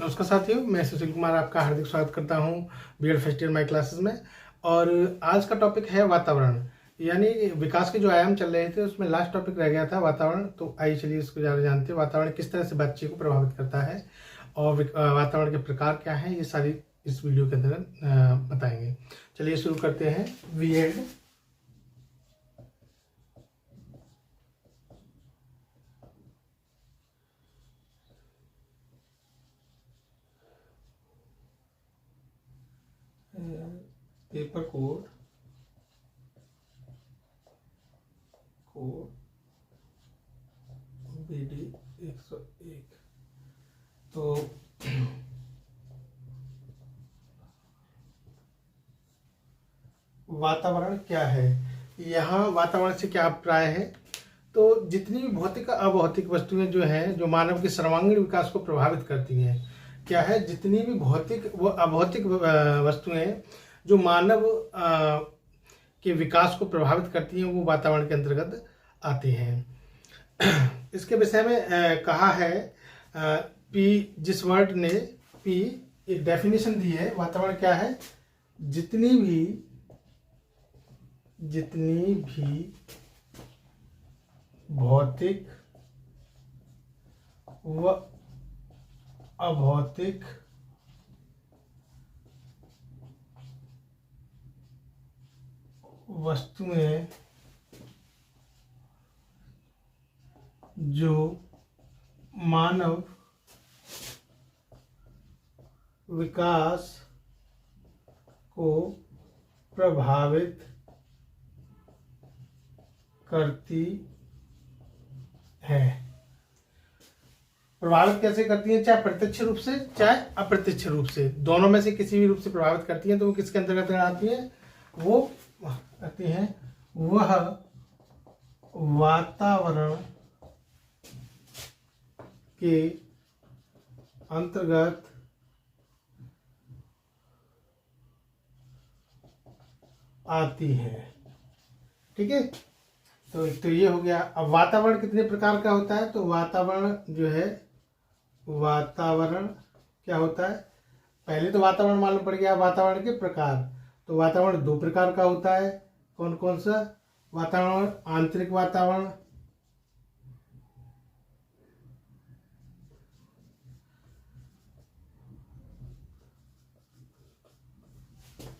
नमस्कार साथियों, मैं सुशील कुमार आपका हार्दिक स्वागत करता हूं B Ed first year my classes में। और आज का टॉपिक है वातावरण, यानी विकास के जो आयाम चल रहे थे उसमें लास्ट टॉपिक रह गया था वातावरण। तो आइए चलिए इसको ज़्यादा जानते हैं, वातावरण किस तरह से बच्चे को प्रभावित करता है और वातावरण के प्रकार क्या हैं, ये सारी इस वीडियो के अंदर बताएंगे। चलिए शुरू करते हैं। B Ed paper code BD 101। तो वातावरण क्या है, यहाँ वातावरण से क्या अभिप्राय है? तो जितनी भी भौतिक अभौतिक वस्तुएं जो हैं, जो मानव के सर्वांगीण विकास को प्रभावित करती हैं, क्या है, जितनी भी भौतिक व अभौतिक वस्तुएं जो मानव के विकास को प्रभावित करती हैं, वो वातावरण के अंतर्गत आती हैं। इसके विषय में कहा है पी, जिस वर्ड ने पी एक डेफिनेशन दी है। वातावरण क्या है? जितनी भी भौतिक व अभौतिक वस्तुएं जो मानव विकास को प्रभावित करती है। प्रभावित कैसे करती हैं? चाहे प्रत्यक्ष रूप से चाहे अप्रत्यक्ष रूप से, दोनों में से किसी भी रूप से प्रभावित करती हैं। तो वो किसके अंतर्गत आती हैं? वो आती हैं वह वातावरण के अंतर्गत आती है। ठीक है, तो ये हो गया। अब वातावरण कितने प्रकार का होता है? तो वातावरण जो है, वातावरण क्या होता है? पहले तो वातावरण मालूम पड़ गया। वातावरण के प्रकार, तो वातावरण दो प्रकार का होता है। कौन कौन सा? वातावरण आंतरिक वातावरण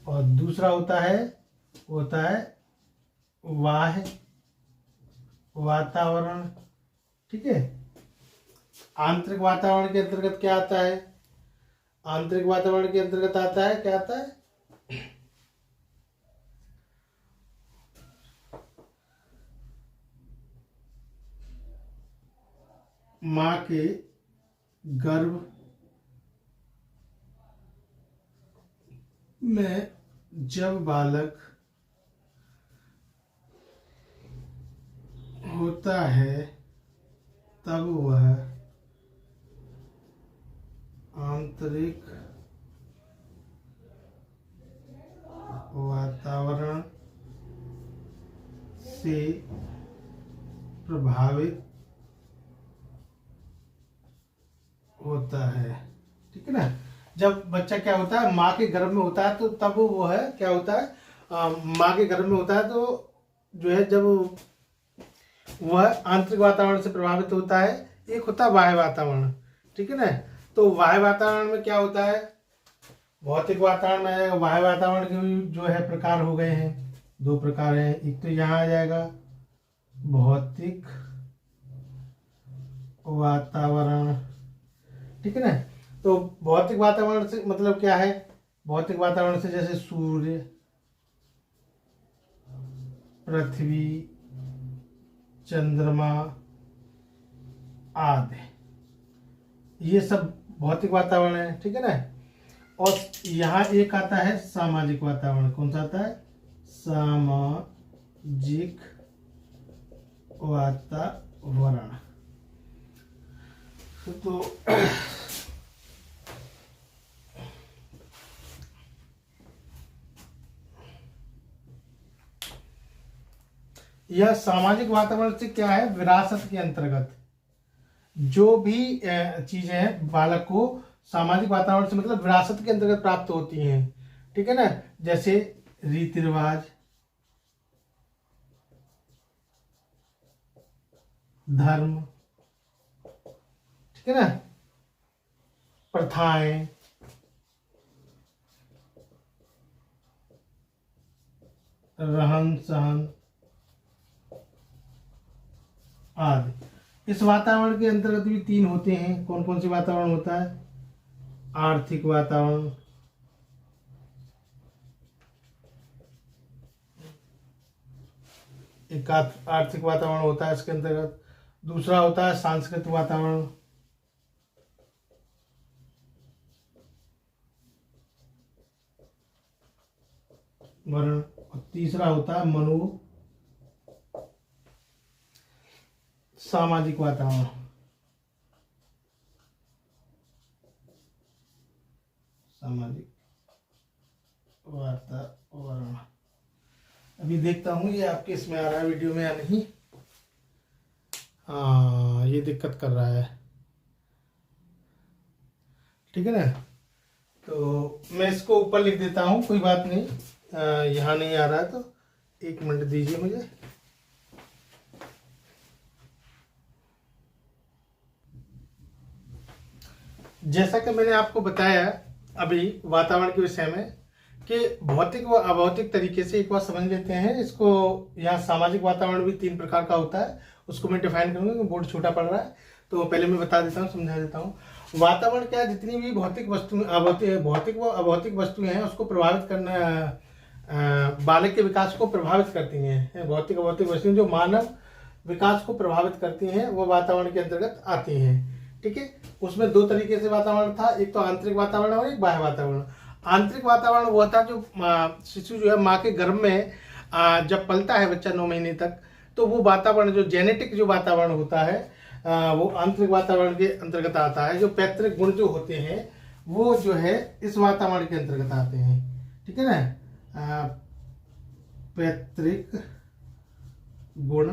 और दूसरा होता है बाह्य वातावरण। ठीक है, आंतरिक वातावरण के अंतर्गत क्या आता है? आंतरिक वातावरण के अंतर्गत आता है, क्या आता है? माँ के गर्भ में जब बालक होता है तब वह आंतरिक वातावरण से प्रभावित होता है। ठीक है ना? जब बच्चा क्या होता है, माँ के गर्भ में होता है, तो तब वो है क्या होता है, माँ के गर्भ में होता है, तो जो है जब वह आंतरिक वातावरण से प्रभावित होता है। एक होता है बाह्य वातावरण। ठीक है ना? तो बाह्य वातावरण में क्या होता है? भौतिक वातावरण में बाह्य वातावरण के भी जो है प्रकार हो गए हैं, दो प्रकार हैं। एक तो यहाँ आ जाएगा भौतिक वातावरण। ठीक है ना? तो भौतिक वातावरण से मतलब क्या है? भौतिक वातावरण से जैसे सूर्य, पृथ्वी, चंद्रमा आदि, ये सब भौतिक वातावरण है। ठीक है ना? और यहाँ एक आता है सामाजिक वातावरण। कौन सा आता है? सामाजिक वातावरण। तो यह सामाजिक वातावरण से क्या है? विरासत के अंतर्गत जो भी चीजें हैं बालक को सामाजिक वातावरण से मतलब विरासत के अंतर्गत प्राप्त होती हैं, ठीक है ना, जैसे रीति रिवाज, धर्म, ठीक है ना, प्रथाएं, रहन सहन आदि। इस वातावरण के अंतर्गत भी तीन होते हैं। कौन कौन से वातावरण होता है? आर्थिक वातावरण, एक आर्थिक वातावरण होता है इसके अंतर्गत। दूसरा होता है सांस्कृतिक वातावरण, वर्ण, और तीसरा होता है मनो सामाजिक वातावरण। सामाजिक वातावरण। अभी देखता हूँ ये आपके इसमें आ रहा है वीडियो में या नहीं। हाँ, ये दिक्कत कर रहा है, ठीक है ना। तो मैं इसको ऊपर लिख देता हूँ, कोई बात नहीं। यहाँ नहीं आ रहा है तो 1 मिनट दीजिए मुझे। जैसा कि मैंने आपको बताया अभी वातावरण के विषय में कि भौतिक व अभौतिक तरीके से एक बार समझ लेते हैं इसको। यहाँ सामाजिक वातावरण भी 3 प्रकार का होता है, उसको मैं डिफाइन करूंगा क्योंकि बोर्ड छोटा पड़ रहा है, तो पहले मैं बता देता हूँ, समझा देता हूँ। वातावरण क्या है? जितनी भी भौतिक वस्तु भौतिक व अभौतिक वस्तुएं हैं उसको प्रभावित करना, बालक के विकास को प्रभावित करती हैं। भौतिक अभौतिक वस्तुएं जो मानव विकास को प्रभावित करती हैं वो वातावरण के अंतर्गत आती हैं, ठीक है। उसमें 2 तरीके से वातावरण था, एक तो आंतरिक वातावरण और एक बाह्य वातावरण। आंतरिक वातावरण वो था जो शिशु जो है माँ के गर्भ में जब पलता है बच्चा 9 महीने तक, तो वो वातावरण जो जेनेटिक जो वातावरण होता है वो आंतरिक वातावरण के अंतर्गत आता है। जो पैतृक गुण जो होते हैं वो जो है इस वातावरण के अंतर्गत आते हैं, ठीक है ना। पैतृक गुण,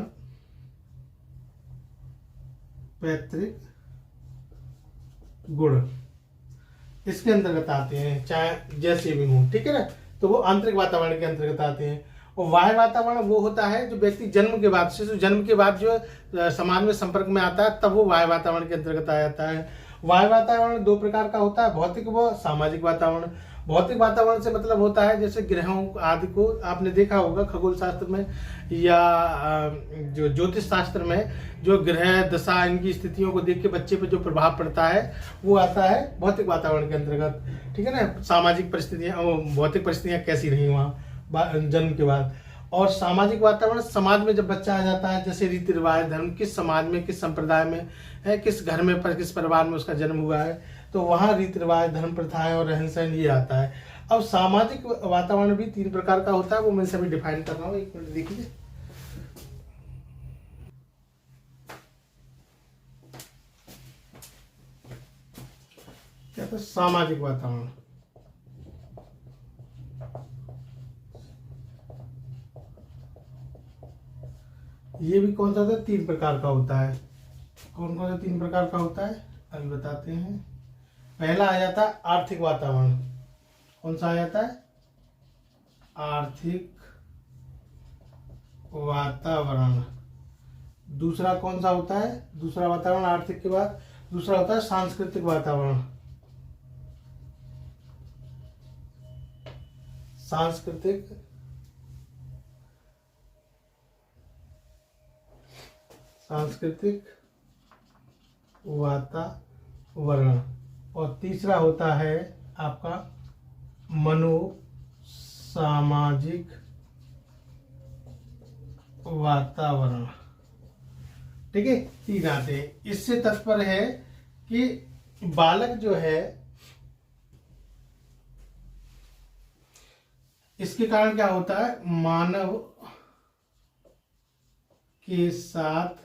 पैतृक गुण इसके अंतर्गत आते हैं, चाहे जैसे भी हो, ठीक है ना। तो वो आंतरिक वातावरण के अंतर्गत आते हैं। और बाह्य वातावरण वो होता है जो व्यक्ति जन्म के बाद, शिशु जन्म के बाद जो समाज में संपर्क में आता है तब वो बाह्य वातावरण के अंतर्गत आ जाता है। बाह्य वातावरण 2 प्रकार का होता है, भौतिक व सामाजिक वातावरण। भौतिक वातावरण से मतलब होता है जैसे ग्रहों आदि को आपने देखा होगा खगोल शास्त्र में या जो ज्योतिष शास्त्र में, जो ग्रह दशा इनकी स्थितियों को देख के बच्चे पे जो प्रभाव पड़ता है वो आता है भौतिक वातावरण के अंतर्गत, ठीक है ना। सामाजिक परिस्थितियाँ, भौतिक परिस्थितियाँ कैसी रही वहाँ जन्म के बाद। और सामाजिक वातावरण, समाज में जब बच्चा आ जाता है, जैसे रीति रिवाज, धर्म, किस समाज में, किस संप्रदाय में है, किस घर में पर किस परिवार में उसका जन्म हुआ है, तो वहाँ रीति रिवाज, धर्म, प्रथाएं और रहन सहन ये आता है। अब सामाजिक वातावरण भी 3 प्रकार का होता है, वो मैं सभी डिफाइन कर रहा हूँ। 1 मिनट देखिए। क्या था? सामाजिक वातावरण। ये भी कौन सा होता है? 3 प्रकार का होता है। कौन कौन सा 3 प्रकार का होता है अभी बताते हैं। पहला आ जाता है आर्थिक वातावरण। कौन सा आ जाता है? आर्थिक वातावरण। दूसरा कौन सा होता है? दूसरा वातावरण आर्थिक के बाद दूसरा होता है सांस्कृतिक वातावरण। सांस्कृतिक वातावरण। और तीसरा होता है आपका मनोसामाजिक वातावरण, ठीक है। 3 आते हैं। इससे तात्पर्य है कि बालक जो है इसके कारण क्या होता है, मानव के साथ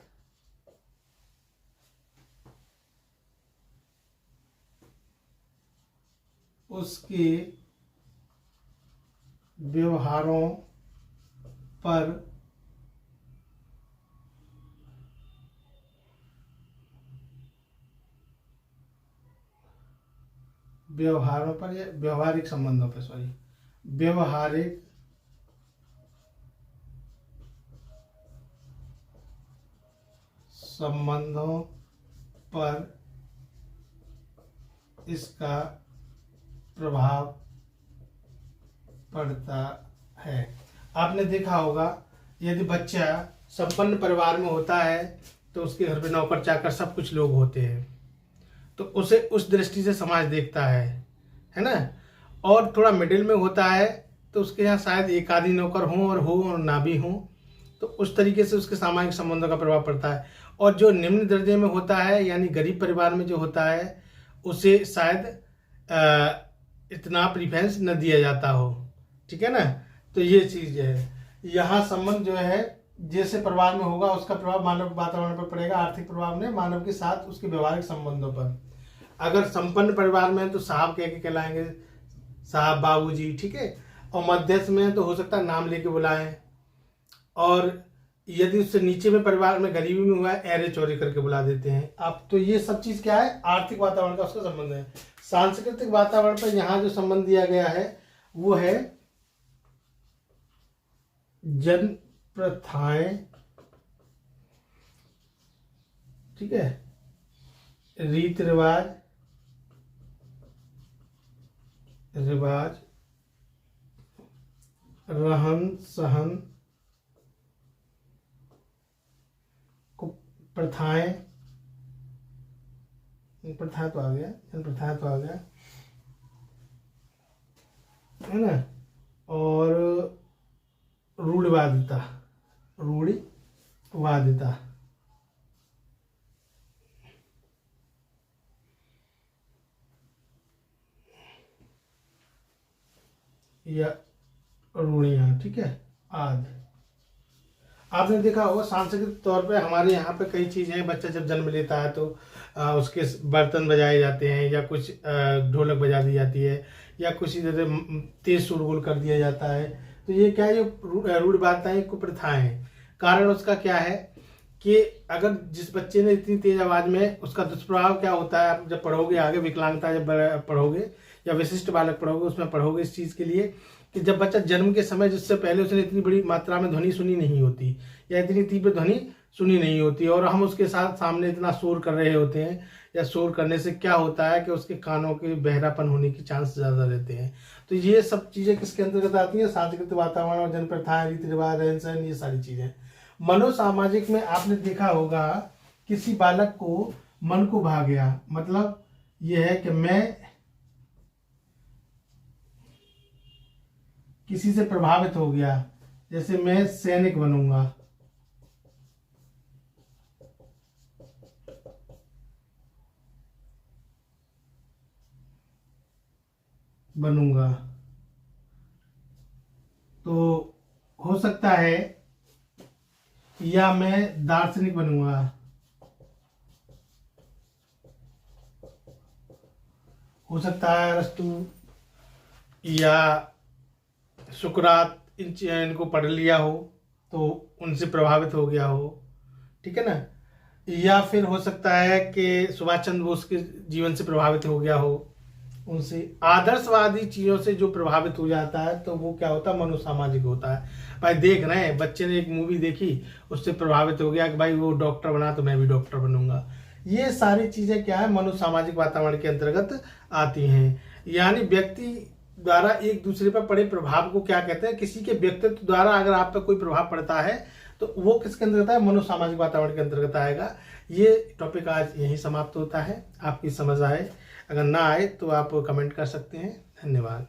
उसके व्यवहारों पर व्यवहारों पर या व्यवहारिक संबंधों पर, सॉरी, व्यवहारिक संबंधों पर इसका प्रभाव पड़ता है। आपने देखा होगा, यदि बच्चा संपन्न परिवार में होता है तो उसके घर पे नौकर चाकर सब कुछ लोग होते हैं, तो उसे उस दृष्टि से समाज देखता है ना। और थोड़ा मिडिल में होता है तो उसके यहाँ शायद एक आदि नौकर हों और ना भी हों, तो उस तरीके से उसके सामाजिक संबंधों का प्रभाव पड़ता है। और जो निम्न दर्जे में होता है, यानी गरीब परिवार में जो होता है, उसे शायद इतना प्रीफरेंस न दिया जाता हो, ठीक है ना। तो ये चीज़ है, यहाँ संबंध जो है जैसे परिवार में होगा उसका प्रभाव मानव वातावरण पर पड़ेगा। आर्थिक प्रभाव ने मानव के साथ उसके व्यवहारिक संबंधों पर। अगर संपन्न परिवार में है तो साहब कह के कहलाएंगे, साहब, बाबूजी, ठीक है। और मध्यस्थ में है तो हो सकता है नाम लेके बुलाएं। और यदि उससे नीचे में परिवार में गरीबी में हुआ है, ऐरे चोरी करके बुला देते हैं आप। तो ये सब चीज़ क्या है, आर्थिक वातावरण का उसका संबंध है। सांस्कृतिक वातावरण पर यहाँ जो संबंध दिया गया है वो है जन्म प्रथाएं, ठीक है, रीति रिवाज, रहन सहन, प्रथाएं तो आ गया, प्रथाएं तो आ गया, है ना। और रूढ़िवादिता या रूढ़ियाँ, ठीक है, आदि। आपने देखा होगा सांस्कृतिक तौर पे हमारे यहाँ पे कई चीज़ें, बच्चा जब जन्म लेता है तो उसके बर्तन बजाए जाते हैं, या कुछ ढोलक बजा दी जाती है, या कुछ इधर तेज शोरगुल कर दिया जाता है। तो ये क्या है, ये रूढ़िवादिताएं, कुप्रथाएं हैं। कारण उसका क्या है कि अगर जिस बच्चे ने इतनी तेज आवाज़ में, उसका दुष्प्रभाव क्या होता है, आप जब पढ़ोगे आगे विकलांगता जब पढ़ोगे या विशिष्ट बालक पढ़ोगे, उसमें पढ़ोगे इस चीज़ के लिए कि जब बच्चा जन्म के समय, जिससे पहले उसने इतनी बड़ी मात्रा में ध्वनि सुनी नहीं होती या इतनी तीव्र ध्वनि सुनी नहीं होती, और हम उसके साथ सामने इतना शोर कर रहे होते हैं, या शोर करने से क्या होता है कि उसके कानों के बहरापन होने की चांस ज़्यादा रहते हैं। तो ये सब चीज़ें किसके अंतर्गत आती हैं, सांस्कृतिक वातावरण और जन प्रथाएं, रीति रिवाज, रहन सहन, ये सारी चीज़ें। मनोसामाजिक में आपने देखा होगा किसी बालक को मन को भा गया, मतलब यह है कि मैं किसी से प्रभावित हो गया, जैसे मैं सैनिक बनूंगा, तो हो सकता है, या मैं दार्शनिक बनूंगा, हो सकता है अरस्तु या सुकरात इनको पढ़ लिया हो तो उनसे प्रभावित हो गया हो, ठीक है ना। या फिर हो सकता है कि सुभाष चंद्र बोस के जीवन से प्रभावित हो गया हो, उनसे आदर्शवादी चीज़ों से जो प्रभावित हो जाता है तो वो क्या होता है, मनोसामाजिक होता है। भाई देख रहे हैं, बच्चे ने एक मूवी देखी, उससे प्रभावित हो गया कि भाई वो डॉक्टर बना तो मैं भी डॉक्टर बनूंगा। ये सारी चीज़ें क्या है, मनोसामाजिक वातावरण के अंतर्गत आती हैं। यानी व्यक्ति द्वारा एक दूसरे पर पड़े प्रभाव को क्या कहते हैं, किसी के व्यक्तित्व द्वारा अगर आप पर कोई प्रभाव पड़ता है तो वो किसके अंतर्गत है, मनोसामाजिक वातावरण के अंतर्गत आएगा। ये टॉपिक आज यहीं समाप्त होता है। आपकी समझ आए, अगर ना आए तो आप कमेंट कर सकते हैं। धन्यवाद।